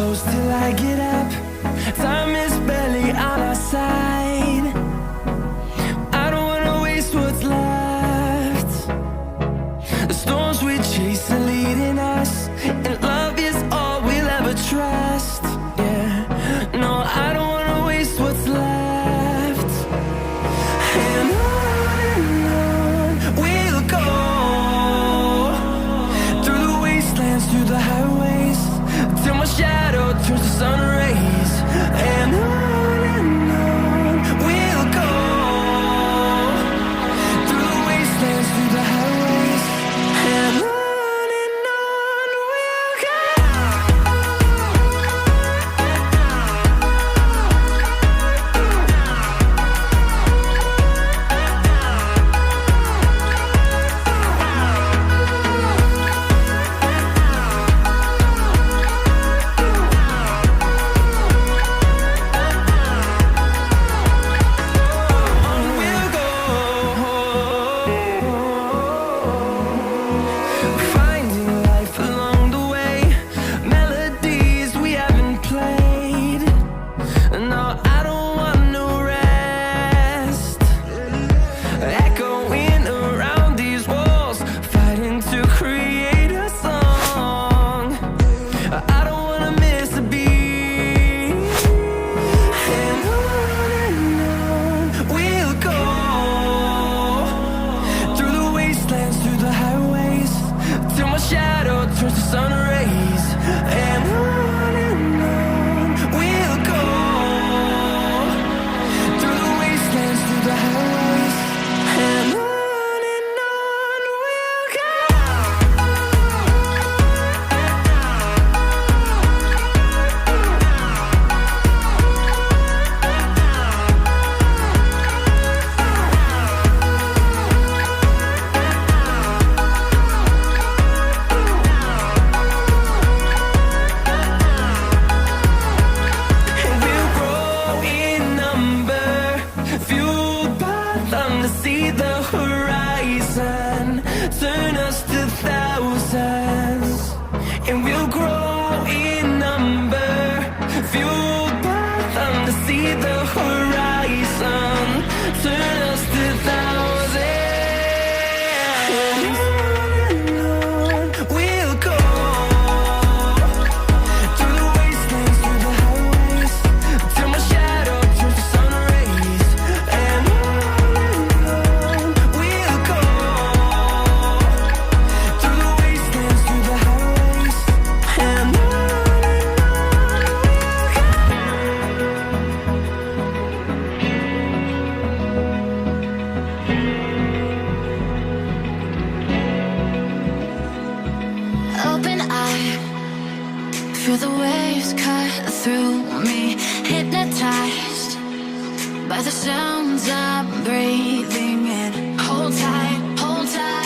close till I get up. Time is barely on our side. I don't wanna waste what's left. The storms we chase are leading us, and love is all we'll ever trust. Yeah, no, I don't wanna waste what's left. And on we'll go, through the wastelands, through the highways, till my shadow turns to sun rays. And on we'll go, through the wastelands, through the highways, and on we'll go. Finding life along the way, melodies we haven't played. No, I don't want no rest. Echoing around these walls, fighting to create a song. I don't wanna miss a beat. And on we'll go, through the wastelands, through the highways, till my shadow turns to sun rays. And on we'll go, through the wastelands, through the highways, and on we'll go. And we'll grow in number, fueled by them to see the horizon, turn us to thousands. And we'll grow in number, fueled by them to see the horizon, turn us to thousands. And on we'll go, through the wastelands, through the highways, till my shadow turns to sun rays. And on we'll go, through the wastelands, through the highways, and on we'll go. Open eye, feel the waves cut through me, hypnotized by the sounds I'm breathing in. Hold tight, hold tight.